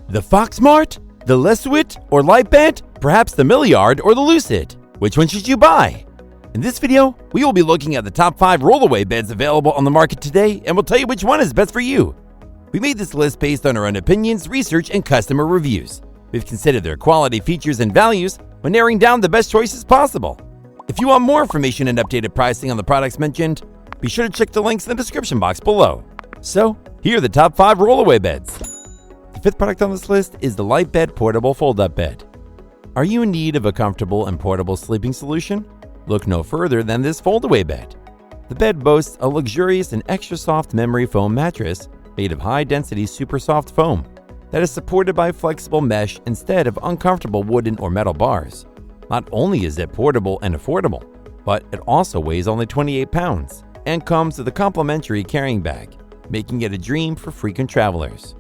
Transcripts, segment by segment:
The Foxemart, the Leisuit, or LiteBed, perhaps the Milliard or the Lucid? Which one should you buy? In this video, we will be looking at the top 5 rollaway beds available on the market today, and we'll tell you which one is best for you. We made this list based on our own opinions, research, and customer reviews. We've considered their quality, features, and values when narrowing down the best choices possible. If you want more information and updated pricing on the products mentioned, be sure to check the links in the description box below. So, here are the top 5 rollaway beds. The 5th product on this list is the LiteBed Portable Fold-Up Bed. Are you in need of a comfortable and portable sleeping solution? Look no further than this fold-away bed. The bed boasts a luxurious and extra soft memory foam mattress made of high-density super soft foam that is supported by flexible mesh instead of uncomfortable wooden or metal bars. Not only is it portable and affordable, but it also weighs only 28 pounds and comes with a complimentary carrying bag, making it a dream for frequent travelers.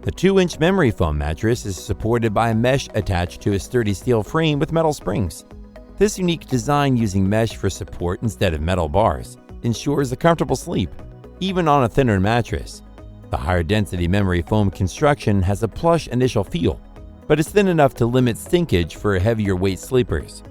The 2-inch memory foam mattress is supported by a mesh attached to a sturdy steel frame with metal springs. This unique design using mesh for support instead of metal bars ensures a comfortable sleep, even on a thinner mattress. The higher density memory foam construction has a plush initial feel, but is thin enough to limit stinkage for heavier weight sleepers.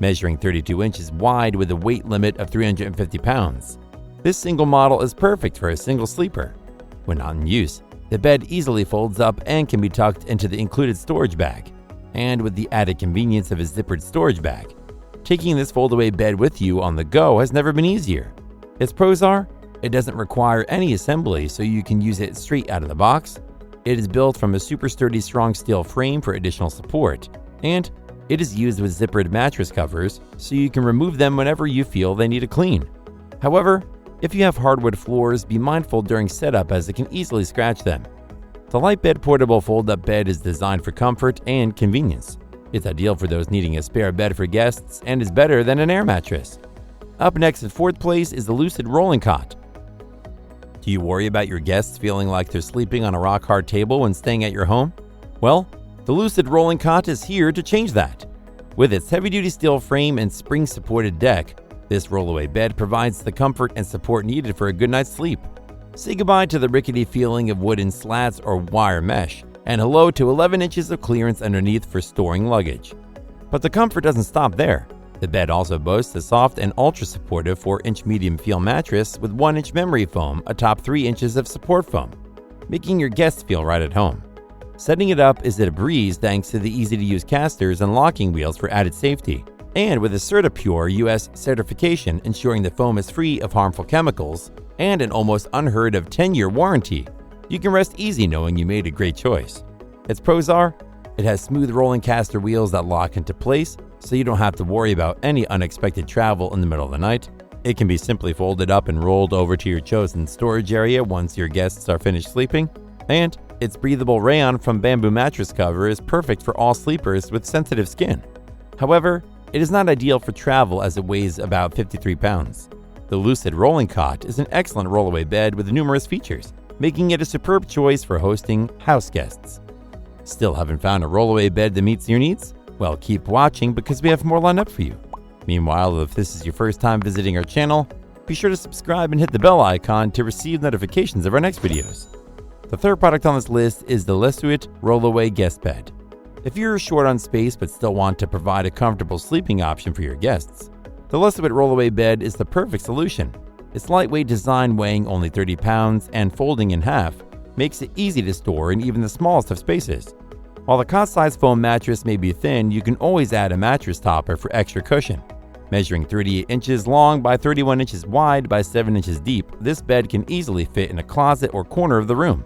Measuring 32 inches wide with a weight limit of 350 pounds, this single model is perfect for a single sleeper. When not in use, the bed easily folds up and can be tucked into the included storage bag. And with the added convenience of a zippered storage bag, taking this foldaway bed with you on the go has never been easier. Its pros are, it doesn't require any assembly, so you can use it straight out of the box. It is built from a super sturdy strong steel frame for additional support, and it is used with zippered mattress covers, so you can remove them whenever you feel they need a clean. However, if you have hardwood floors, be mindful during setup as it can easily scratch them. The LiteBed Portable Fold-Up Bed is designed for comfort and convenience. It's ideal for those needing a spare bed for guests and is better than an air mattress. Up next in 4th place is the Lucid Rolling Cot. Do you worry about your guests feeling like they're sleeping on a rock-hard table when staying at your home? Well, the Lucid Rolling Cot is here to change that. With its heavy-duty steel frame and spring-supported deck, this rollaway bed provides the comfort and support needed for a good night's sleep. Say goodbye to the rickety feeling of wooden slats or wire mesh, and hello to 11 inches of clearance underneath for storing luggage. But the comfort doesn't stop there. The bed also boasts a soft and ultra-supportive 4-inch medium feel mattress with 1-inch memory foam atop 3 inches of support foam, making your guests feel right at home. Setting it up is a breeze thanks to the easy-to-use casters and locking wheels for added safety. And with a CertiPure US certification ensuring the foam is free of harmful chemicals and an almost unheard of 10-year warranty, you can rest easy knowing you made a great choice. Its pros are, it has smooth rolling caster wheels that lock into place so you don't have to worry about any unexpected travel in the middle of the night. It can be simply folded up and rolled over to your chosen storage area once your guests are finished sleeping. And its breathable rayon from bamboo mattress cover is perfect for all sleepers with sensitive skin. However, it is not ideal for travel as it weighs about 53 pounds. The Lucid Rolling Cot is an excellent rollaway bed with numerous features, making it a superb choice for hosting house guests. Still haven't found a rollaway bed that meets your needs? Well, keep watching because we have more lined up for you. Meanwhile, if this is your first time visiting our channel, be sure to subscribe and hit the bell icon to receive notifications of our next videos. The 3rd product on this list is the Leisuit Rollaway Guest Bed. If you're short on space but still want to provide a comfortable sleeping option for your guests, the Leisuit Rollaway Bed is the perfect solution. Its lightweight design, weighing only 30 pounds and folding in half, makes it easy to store in even the smallest of spaces. While the cot-sized foam mattress may be thin, you can always add a mattress topper for extra cushion. Measuring 38 inches long by 31 inches wide by 7 inches deep, this bed can easily fit in a closet or corner of the room.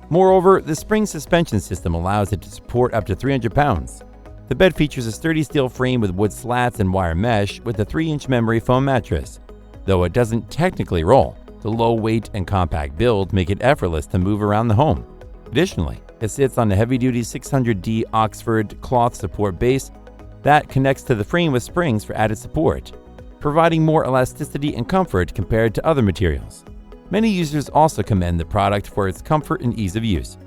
Moreover, the spring suspension system allows it to support up to 300 pounds. The bed features a sturdy steel frame with wood slats and wire mesh with a 3-inch memory foam mattress. Though it doesn't technically roll, the low weight and compact build make it effortless to move around the home. Additionally, it sits on a heavy-duty 600D Oxford cloth support base that connects to the frame with springs for added support, providing more elasticity and comfort compared to other materials. Many users also commend the product for its comfort and ease of use.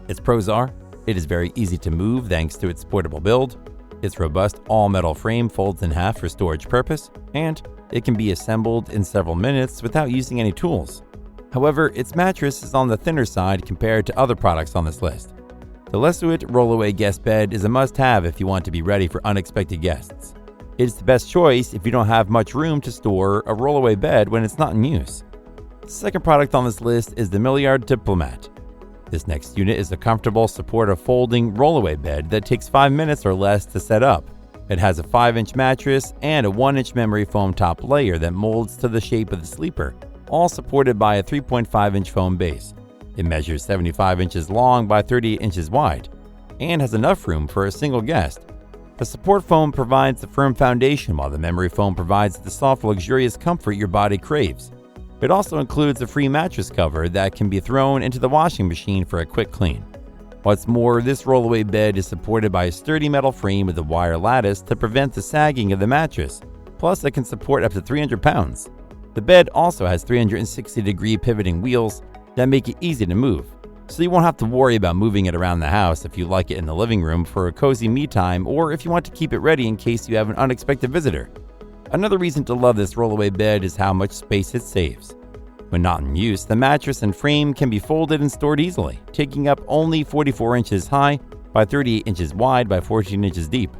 Its pros are, it is very easy to move thanks to its portable build, its robust all-metal frame folds in half for storage purpose, and it can be assembled in several minutes without using any tools. However, its mattress is on the thinner side compared to other products on this list. The Leisuit Rollaway Guest Bed is a must-have if you want to be ready for unexpected guests. It is the best choice if you don't have much room to store a rollaway bed when it's not in use. The second product on this list is the Milliard Diplomat. This next unit is a comfortable, supportive folding rollaway bed that takes 5 minutes or less to set up. It has a 5-inch mattress and a 1-inch memory foam top layer that molds to the shape of the sleeper, all supported by a 3.5-inch foam base. It measures 75 inches long by 38 inches wide and has enough room for a single guest. The support foam provides the firm foundation while the memory foam provides the soft, luxurious comfort your body craves. It also includes a free mattress cover that can be thrown into the washing machine for a quick clean. What's more, this rollaway bed is supported by a sturdy metal frame with a wire lattice to prevent the sagging of the mattress, plus it can support up to 300 pounds. The bed also has 360-degree pivoting wheels that make it easy to move, so you won't have to worry about moving it around the house if you like it in the living room for a cozy me time or if you want to keep it ready in case you have an unexpected visitor. Another reason to love this rollaway bed is how much space it saves. When not in use, the mattress and frame can be folded and stored easily, taking up only 44 inches high by 38 inches wide by 14 inches deep.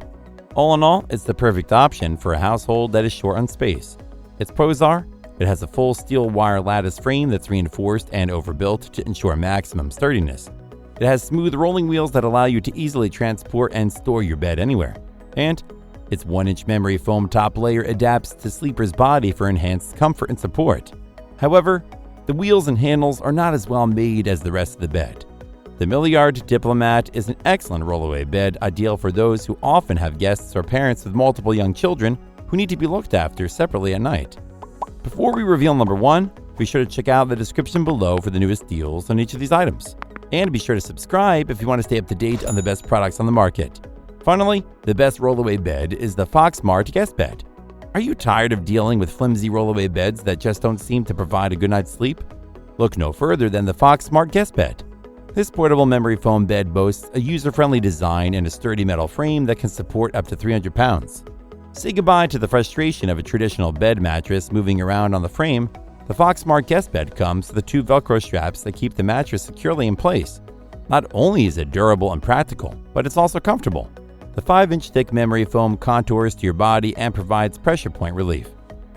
All in all, it's the perfect option for a household that is short on space. Its pros are: it has a full steel wire lattice frame that's reinforced and overbuilt to ensure maximum sturdiness. It has smooth rolling wheels that allow you to easily transport and store your bed anywhere. And its 1-inch memory foam top layer adapts to sleeper's body for enhanced comfort and support. However, the wheels and handles are not as well made as the rest of the bed. The Milliard Diplomat is an excellent rollaway bed, ideal for those who often have guests or parents with multiple young children who need to be looked after separately at night. Before we reveal number 1, be sure to check out the description below for the newest deals on each of these items. And be sure to subscribe if you want to stay up to date on the best products on the market. Finally, the best rollaway bed is the Foxemart Guest Bed. Are you tired of dealing with flimsy rollaway beds that just don't seem to provide a good night's sleep? Look no further than the Foxemart Guest Bed. This portable memory foam bed boasts a user-friendly design and a sturdy metal frame that can support up to 300 pounds. Say goodbye to the frustration of a traditional bed mattress moving around on the frame. The Foxemart Guest Bed comes with the 2 Velcro straps that keep the mattress securely in place. Not only is it durable and practical, but it's also comfortable. The 5-inch thick memory foam contours to your body and provides pressure point relief.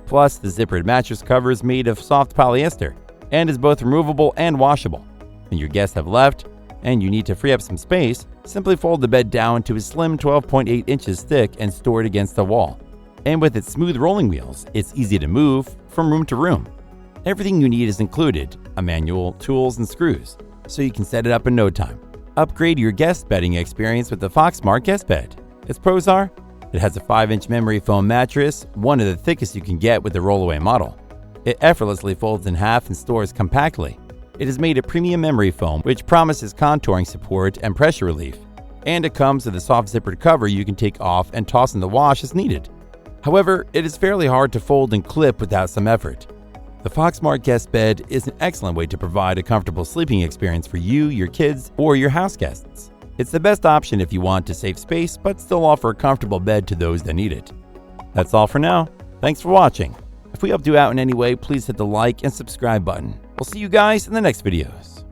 Plus, the zippered mattress cover is made of soft polyester and is both removable and washable. When your guests have left and you need to free up some space, simply fold the bed down to a slim 12.8 inches thick and store it against the wall. And with its smooth rolling wheels, it's easy to move from room to room. Everything you need is included: a manual, tools, and screws, so you can set it up in no time. Upgrade your guest bedding experience with the Foxemart Guest Bed. Its pros are: it has a 5-inch memory foam mattress, one of the thickest you can get with the rollaway model. It effortlessly folds in half and stores compactly. It is made of premium memory foam, which promises contouring support and pressure relief. And it comes with a soft zippered cover you can take off and toss in the wash as needed. However, it is fairly hard to fold and clip without some effort. The Foxemart Guest Bed is an excellent way to provide a comfortable sleeping experience for you, your kids, or your house guests. It's the best option if you want to save space but still offer a comfortable bed to those that need it. That's all for now. Thanks for watching. If we helped you out in any way, please hit the like and subscribe button. We'll see you guys in the next videos.